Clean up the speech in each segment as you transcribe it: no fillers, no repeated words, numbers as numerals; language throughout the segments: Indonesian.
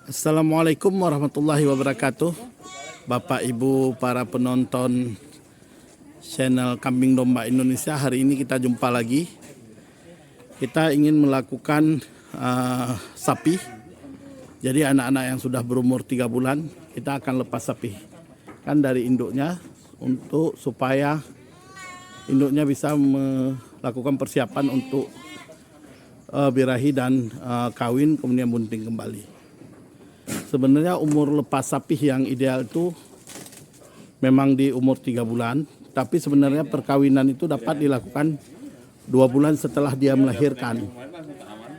Assalamualaikum warahmatullahi wabarakatuh. Bapak Ibu para penonton channel Kambing Domba Indonesia, hari ini kita jumpa lagi. Kita ingin melakukan sapi. Jadi anak-anak yang sudah berumur 3 bulan kita akan lepas sapi kan dari induknya, untuk supaya induknya bisa melakukan persiapan untuk birahi dan kawin kemudian bunting kembali. Sebenarnya umur lepas sapi yang ideal itu memang di umur 3 bulan, tapi sebenarnya perkawinan itu dapat dilakukan 2 bulan setelah dia melahirkan.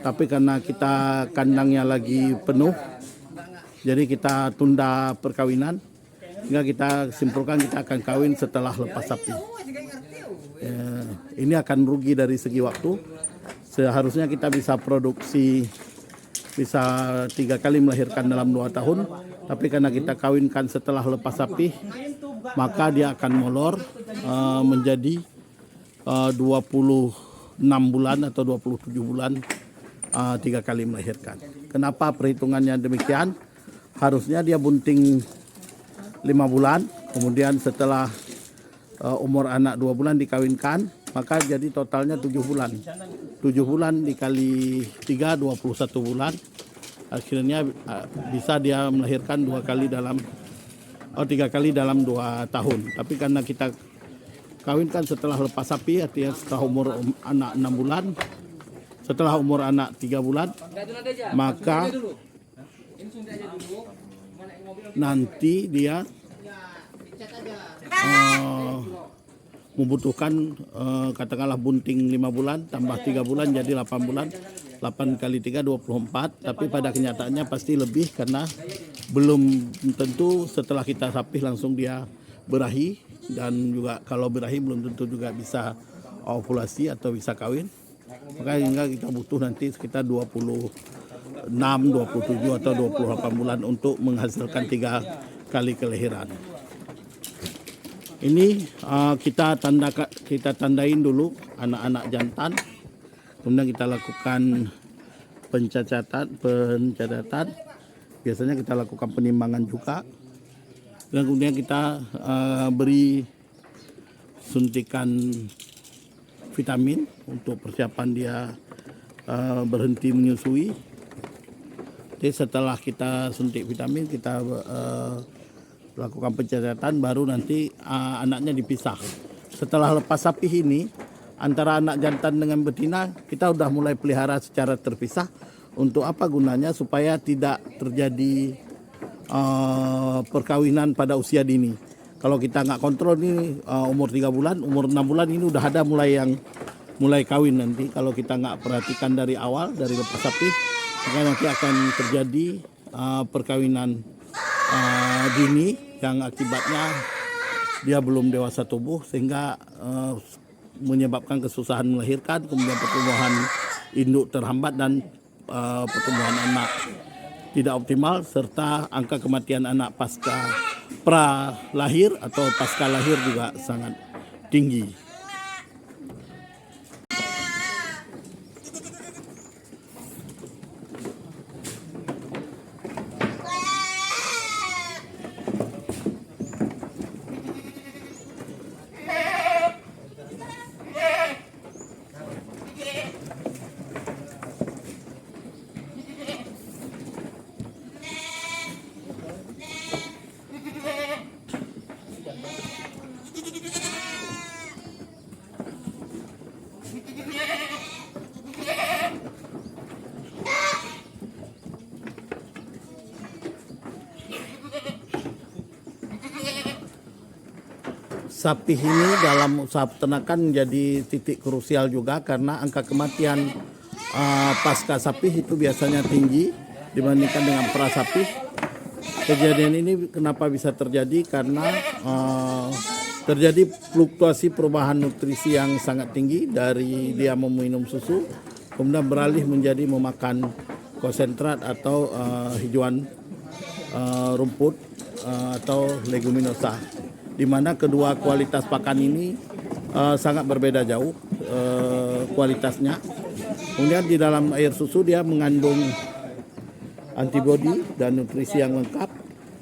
Tapi karena kita kandangnya lagi penuh, jadi kita tunda perkawinan, hingga kita simpulkan kita akan kawin setelah lepas sapi. Ini akan rugi dari segi waktu. Seharusnya kita bisa produksi, bisa 3 kali melahirkan dalam 2 tahun, tapi karena kita kawinkan setelah lepas sapi, maka dia akan molor menjadi 26 bulan atau 27 bulan 3 kali melahirkan. Kenapa perhitungannya demikian? Harusnya dia bunting 5 bulan, kemudian setelah umur anak 2 bulan dikawinkan, maka jadi totalnya 7 bulan. 7 bulan dikali 3, 21 bulan. Akhirnya bisa dia melahirkan 3 kali dalam 2 tahun. Tapi karena kita kawinkan setelah lepas sapi, artinya setelah umur anak 6 bulan, setelah umur anak 3 bulan, maka nanti dia membutuhkan katakanlah bunting 5 bulan tambah 3 bulan jadi 8 bulan. 8 kali 3 24, tapi pada kenyataannya pasti lebih, karena belum tentu setelah kita sapih langsung dia berahi, dan juga kalau berahi belum tentu juga bisa ovulasi atau bisa kawin. Maka hingga kita butuh nanti sekitar 26, 27 atau 28 bulan untuk menghasilkan 3 kali kelahiran. Ini kita tandain dulu anak-anak jantan, kemudian kita lakukan pencacatan. Biasanya kita lakukan penimbangan juga, dan kemudian kita beri suntikan vitamin untuk persiapan dia berhenti menyusui. Jadi setelah kita suntik vitamin, kita lakukan pencacatan, baru nanti anaknya dipisah. Setelah lepas sapi ini, antara anak jantan dengan betina kita udah mulai pelihara secara terpisah. Untuk apa gunanya? Supaya tidak terjadi perkawinan pada usia dini. Kalau kita nggak kontrol ini umur 3 bulan, umur 6 bulan ini udah ada mulai kawin nanti. Kalau kita nggak perhatikan dari awal, dari lepas sapi, maka nanti akan terjadi perkawinan dini yang akibatnya dia belum dewasa tubuh, sehingga menyebabkan kesusahan melahirkan, kemudian pertumbuhan induk terhambat, dan pertumbuhan anak tidak optimal, serta angka kematian anak pasca pra lahir atau pasca lahir juga sangat tinggi. Sapi ini dalam usaha peternakan menjadi titik krusial juga, karena angka kematian pasca sapi itu biasanya tinggi dibandingkan dengan pra sapi. Kejadian ini kenapa bisa terjadi? Karena terjadi fluktuasi perubahan nutrisi yang sangat tinggi, dari dia meminum susu kemudian beralih menjadi memakan konsentrat atau hijauan rumput atau leguminosa, di mana kedua kualitas pakan ini sangat berbeda jauh kualitasnya. Kemudian di dalam air susu dia mengandung antibodi dan nutrisi yang lengkap.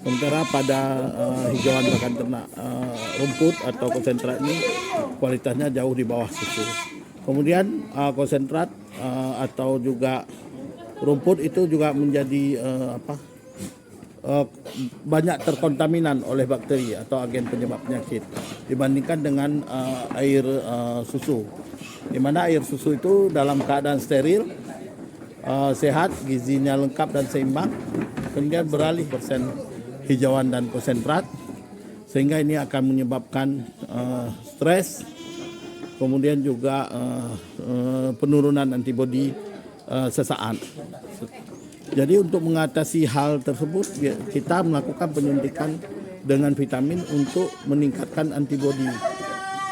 Sementara pada hijauan pakan ternak rumput atau konsentrat ini kualitasnya jauh di bawah susu. Kemudian konsentrat atau juga rumput itu juga menjadi banyak terkontaminan oleh bakteri atau agen penyebab penyakit dibandingkan dengan air susu, di mana air susu itu dalam keadaan steril, sehat, gizinya lengkap dan seimbang, kemudian beralih persen hijauan dan konsentrat, sehingga ini akan menyebabkan stres, kemudian juga penurunan antibodi sesaat. Jadi untuk mengatasi hal tersebut kita melakukan penyuntikan dengan vitamin untuk meningkatkan antibodi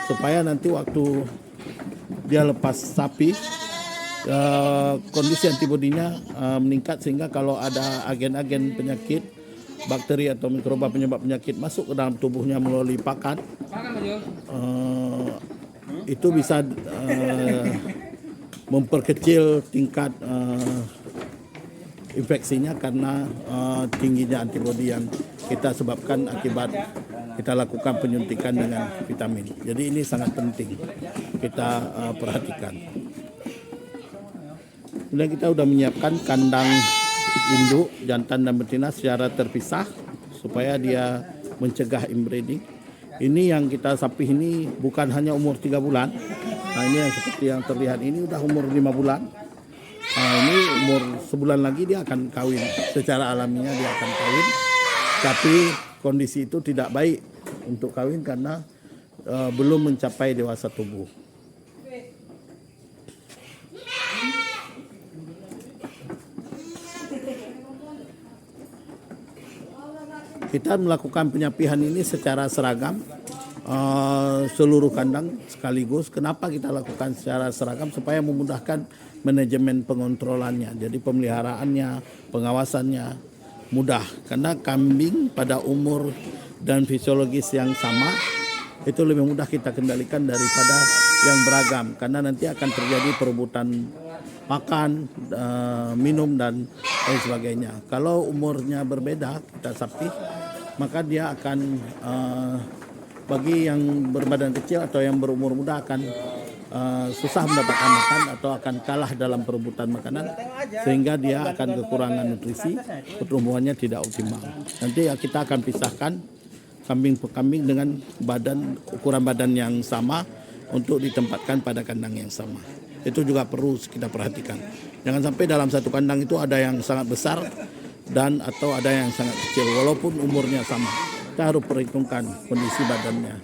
supaya nanti waktu dia lepas sapi kondisi antibodinya meningkat, sehingga kalau ada agen-agen penyakit, bakteri atau mikroba penyebab penyakit masuk ke dalam tubuhnya melalui pakan, itu bisa memperkecil tingkat infeksinya karena tingginya antibodi yang kita sebabkan akibat kita lakukan penyuntikan dengan vitamin. Jadi ini sangat penting kita perhatikan. Kemudian kita sudah menyiapkan kandang induk, jantan dan betina secara terpisah supaya dia mencegah inbreeding. Ini yang kita sapi ini bukan hanya umur 3 bulan. Nah ini yang seperti yang terlihat ini udah umur 5 bulan. Nah, ini umur sebulan lagi dia akan kawin. Secara alaminya dia akan kawin. Tapi kondisi itu tidak baik untuk kawin karena belum mencapai dewasa tubuh. Kita melakukan penyapihan ini secara seragam, seluruh kandang sekaligus. Kenapa kita lakukan secara seragam? Supaya memudahkan manajemen pengontrolannya. Jadi pemeliharaannya, pengawasannya mudah. Karena kambing pada umur dan fisiologis yang sama itu lebih mudah kita kendalikan daripada yang beragam. Karena nanti akan terjadi perebutan makan, minum dan lain sebagainya. Kalau umurnya berbeda, kita sapi, maka dia akan bagi yang berbadan kecil atau yang berumur muda akan susah mendapatkan makan atau akan kalah dalam perebutan makanan, sehingga dia akan kekurangan nutrisi, pertumbuhannya tidak optimal. Nanti kita akan pisahkan kambing-kambing dengan ukuran badan yang sama untuk ditempatkan pada kandang yang sama. Itu juga perlu kita perhatikan. Jangan sampai dalam satu kandang itu ada yang sangat besar dan atau ada yang sangat kecil walaupun umurnya sama. Kita harus perhitungkan kondisi badannya.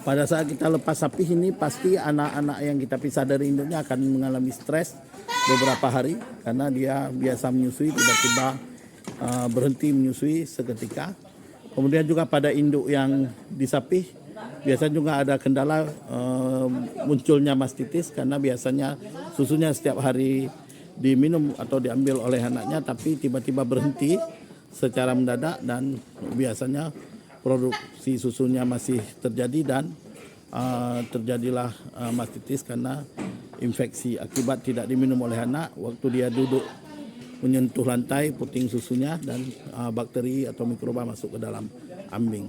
Pada saat kita lepas sapi ini pasti anak-anak yang kita pisah dari induknya akan mengalami stres beberapa hari karena dia biasa menyusui, tiba-tiba berhenti menyusui seketika. Kemudian juga pada induk yang disapih biasanya juga ada kendala munculnya mastitis karena biasanya susunya setiap hari diminum atau diambil oleh anaknya, tapi tiba-tiba berhenti secara mendadak dan biasanya produksi susunya masih terjadi dan terjadilah mastitis karena infeksi akibat tidak diminum oleh anak waktu dia duduk menyentuh lantai, puting susunya dan bakteri atau mikroba masuk ke dalam ambing.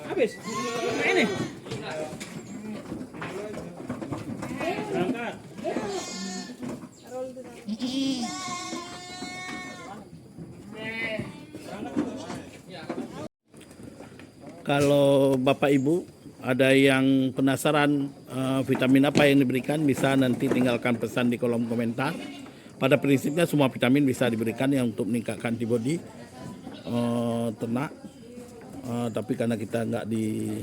Habis. Ini. Berangkat. Kalau Bapak Ibu ada yang penasaran vitamin apa yang diberikan, bisa nanti tinggalkan pesan di kolom komentar. Pada prinsipnya semua vitamin bisa diberikan yang untuk meningkatkan antibodi ternak. Tapi karena kita nggak di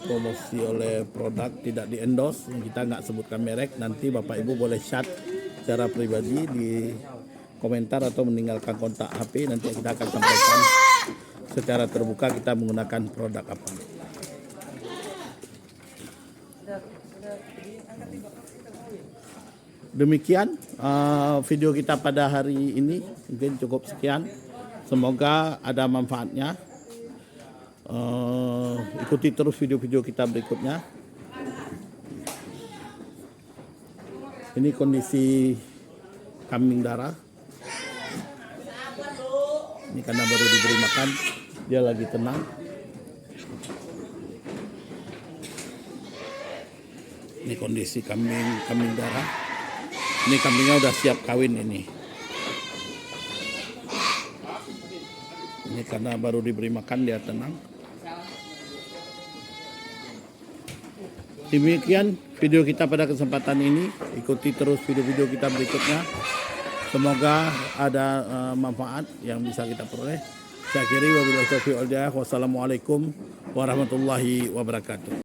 promosi oleh produk, tidak di endorse, kita nggak sebutkan merek. Nanti Bapak Ibu boleh chat secara pribadi di komentar atau meninggalkan kontak HP. Nanti kita akan sampaikan secara terbuka kita menggunakan produk apa. Demikian video kita pada hari ini, mungkin cukup sekian. Semoga ada manfaatnya. Ikuti terus video-video kita berikutnya. Ini kondisi kambing darah. Ini karena baru diberi makan, dia lagi tenang. Ini kondisi kambing darah. Ini kambingnya udah siap kawin ini. Ini karena baru diberi makan, dia tenang. Demikian video kita pada kesempatan ini. Ikuti terus video-video kita berikutnya. Semoga ada manfaat yang bisa kita peroleh. Saya akhiri wabillahi taufiq wal hidayah. Wassalamualaikum warahmatullahi wabarakatuh.